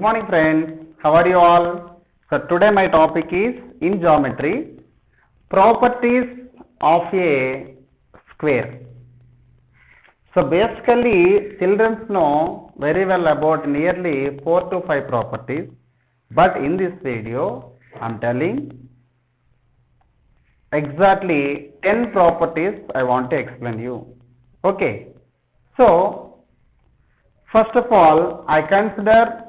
morning friends, how are you all? So today my topic is in geometry, properties of a square. So basically children know very well about nearly 4 to 5 properties, but in this video I am telling exactly 10 properties I want to explain you. Okay, so first of all I consider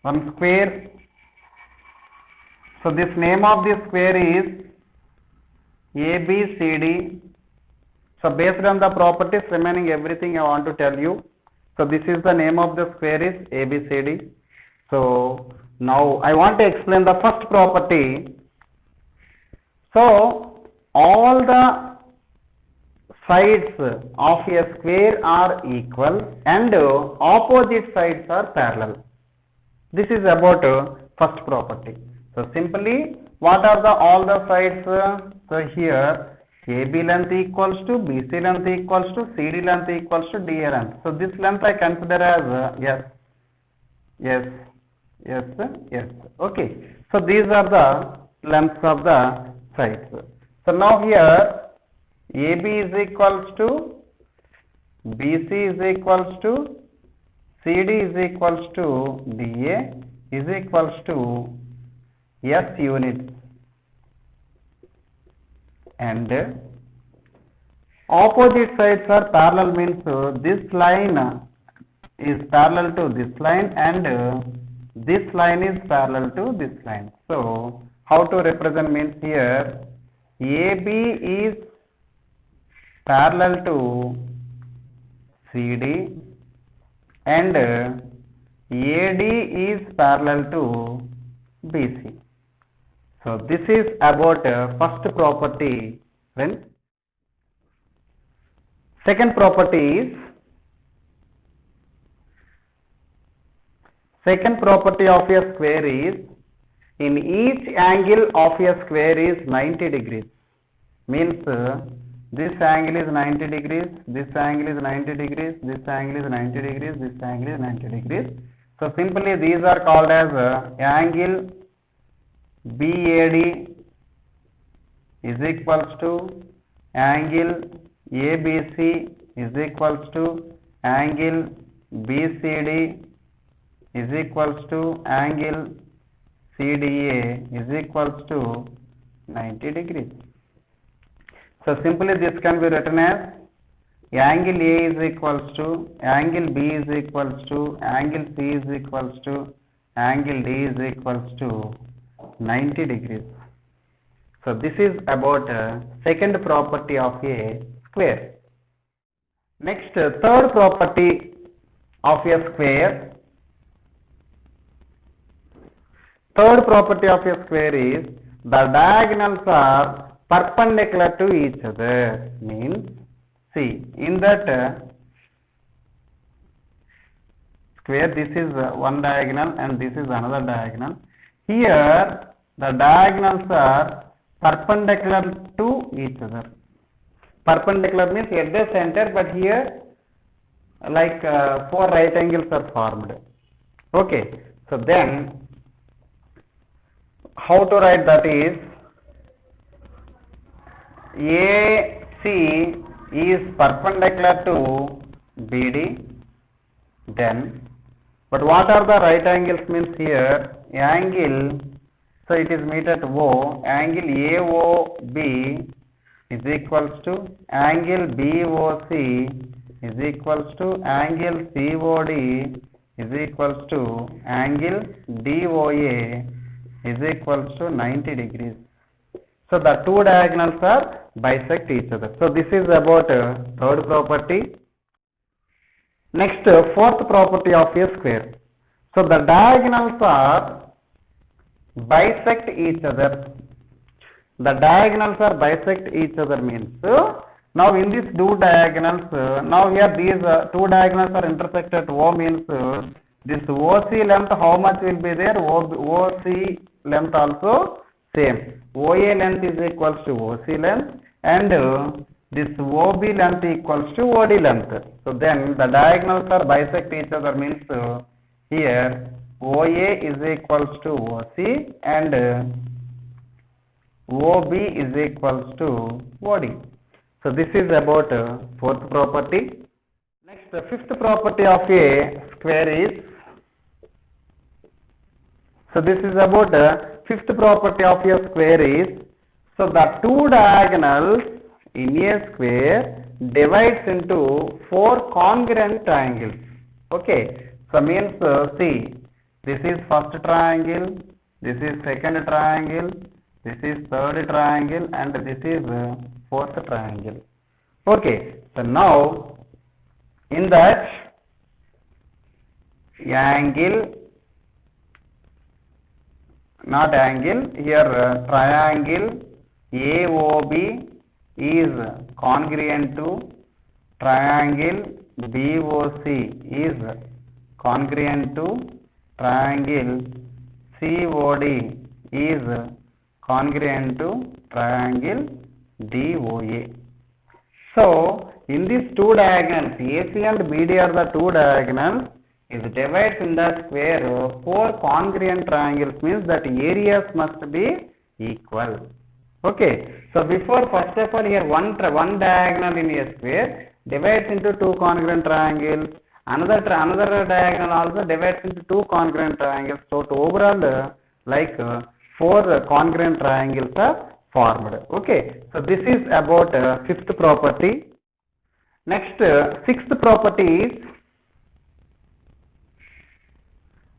one square. So this name of this square is ABCD. So based on the properties remaining everything I want to tell you. So this is the name of the square is ABCD. So now I want to explain the first property. So all the sides of a square are equal and opposite sides are parallel. This is about first property. So simply what are all the sides? So here AB length equals to BC length equals to CD length equals to DA length. So this length I consider as yes. Okay. So these are the lengths of the sides. So now here AB is equals to BC is equals to CD is equals to DA is equals to S units, and opposite sides are parallel means this line is parallel to this line and this line is parallel to this line. So how to represent means here AB is parallel to CD and AD is parallel to BC. So this is about first property, friends. Second property of a square is in each angle of a square is 90 degrees. Means this angle is 90 degrees, this angle is 90 degrees, this angle is 90 degrees, this angle is 90 degrees. So simply these are called as angle BAD is equals to angle ABC is equals to angle BCD is equals to angle CDA is equals to 90 degrees. So simply this can be written as angle A is equals to angle B is equals to angle C is equals to angle D is equals to 90 degrees. So this is about second property of a square. Next, third property of a square. Third property of a square is the diagonals are perpendicular to each other. Means, see, in that square, this is one diagonal and this is another diagonal. Here, the diagonals are perpendicular to each other. Perpendicular means at the center, but here, like 4 right angles are formed. Okay, so then, how to write that is, AC is perpendicular to BD, then, but what are the right angles means here, angle, so it is meet at O, angle AOB is equals to angle BOC is equals to angle COD is equals to angle DOA is equals to 90 degrees. So the two diagonals are bisect each other. So this is about third property. Next, fourth property of a square. So the diagonals are bisect each other. The diagonals are bisect each other means now in these two diagonals, now here these two diagonals are intersected. O means this OC length how much will be there? OC length also same. OA length is equals to OC length and this OB length equals to OD length. So then the diagonals are bisect each other means here OA is equals to OC and OB is equals to OD. So this is about fourth property. Next, the fifth property of a square is, so this is about fifth property of a square is, so the two diagonals in a square divides into four congruent triangles. Okay, so means see, this is first triangle, this is second triangle, this is third triangle, and this is fourth triangle. Okay, so now in that angle, not angle, here triangle AOB is congruent to triangle BOC is congruent to triangle COD is congruent to triangle DOA. So in these two diagonals, AC and BD are the two diagonals, is divides in the square four congruent triangles means that areas must be equal. Okay, so before first of all here one diagonal in a square divides into two congruent triangles, another diagonal also divides into two congruent triangles. So to overall like four congruent triangles are formed. Okay, so this is about fifth property. Next, sixth property is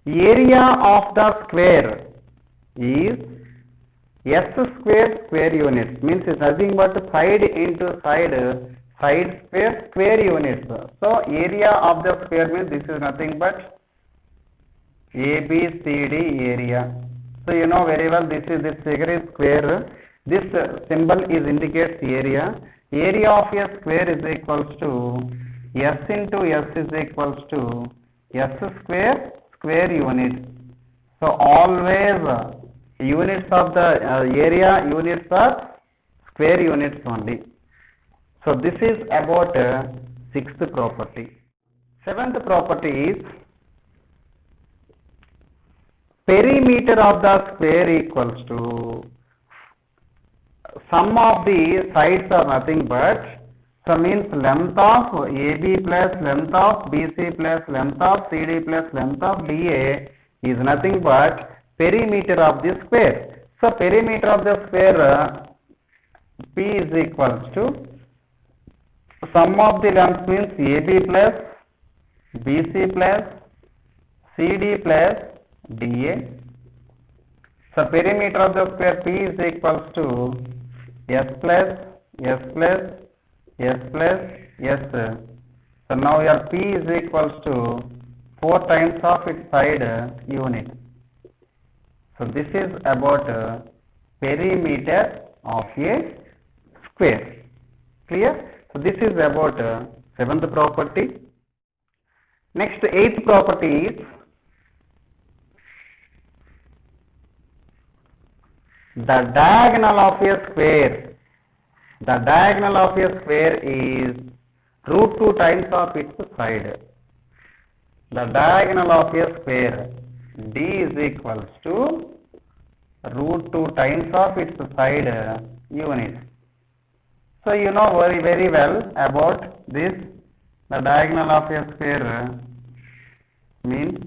area of the square is S square units, means it's nothing but side into side square units. So area of the square means this is nothing but ABCD area. So you know very well this figure is square. This symbol is indicates area. Area of a square is equals to S into S is equals to S square units. So always units of the area units are square units only. So this is about sixth property. Seventh property is perimeter of the square equals to sum of the sides are nothing but, so means length of AB plus length of BC plus length of CD plus length of DA is nothing but perimeter of the square. So perimeter of the square P is equals to sum of the length means AB plus BC plus CD plus DA. So perimeter of the square P is equals to S plus S plus S plus S. So now your P is equals to 4 times of its side unit. So this is about perimeter of a square. Clear? So this is about seventh property. Next, eighth property is the diagonal of a square. The diagonal of a square is root 2 times of its side. The diagonal of a square D is equals to root 2 times of its side unit. So you know very well about this. The diagonal of a square means,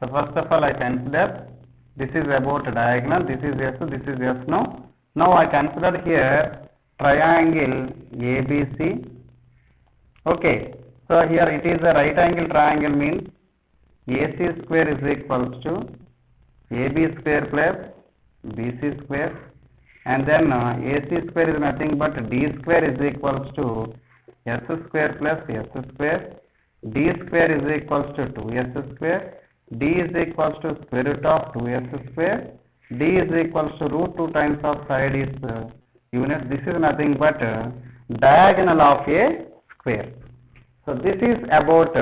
so first of all I consider this is about a diagonal, this is S, this is S now. Now I consider here triangle ABC. Okay, so here it is a right angle triangle means AC square is equals to AB square plus BC square, and then AC square is nothing but D square is equals to S square plus S square, D square is equals to 2S square, D is equals to square root of 2S square, D is equals to root 2 times of side is unit. This is nothing but diagonal of a square. So this is about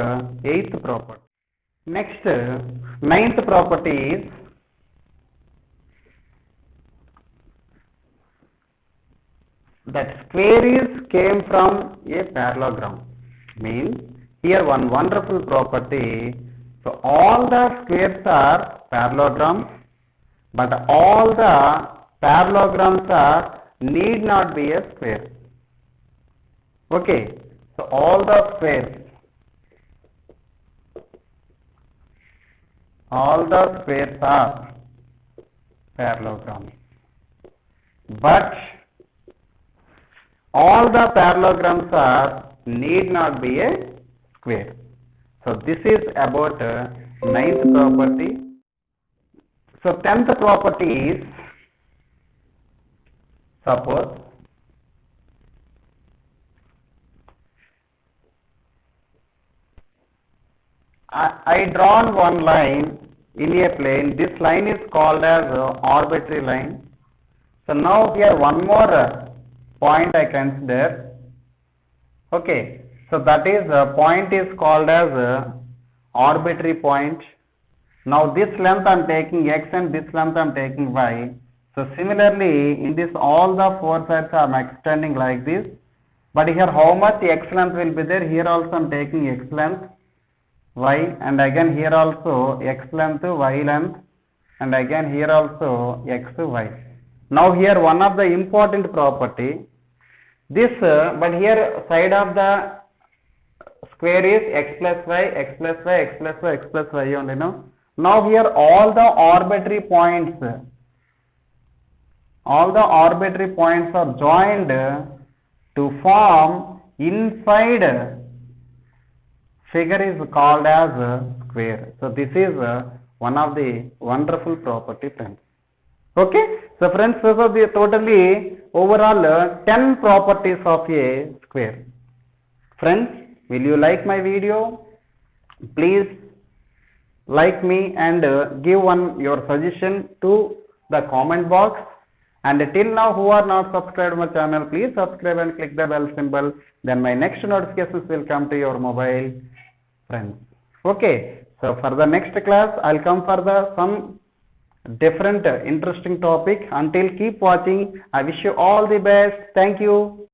eighth property. Next, ninth property is that square is came from a parallelogram. Means here one wonderful property. So all the squares are parallelograms, but all the parallelograms are need not be a square. Okay, so all the squares are parallelograms, but all the parallelograms are need not be a square. So this is about ninth property. So 10th property is, suppose I drawn one line in a plane. This line is called as arbitrary line. So now here one more point I consider. Okay, so that is point is called as arbitrary point. Now this length I am taking x and this length I am taking y. So similarly in this all the four sides I am extending like this. But here how much x length will be there? Here also I am taking x length, y, and again here also x length, y length, and again here also x, y. Now here one of the important property, this but here side of the square is x plus y, x plus y, x plus y, x plus y only, no? Now here all the arbitrary points are joined to form inside figure is called as square. So this is one of the wonderful property, friends. Okay, so friends, those are the totally overall 10 properties of a square. Friends, will you like my video? Please like me and give your suggestion to the comment box. And till now who are not subscribed my channel, please subscribe and click the bell symbol. Then my next notifications will come to your mobile, friends. Okay, so for the next class I'll come for some different interesting topic. Until keep watching. I wish you all the best. Thank you.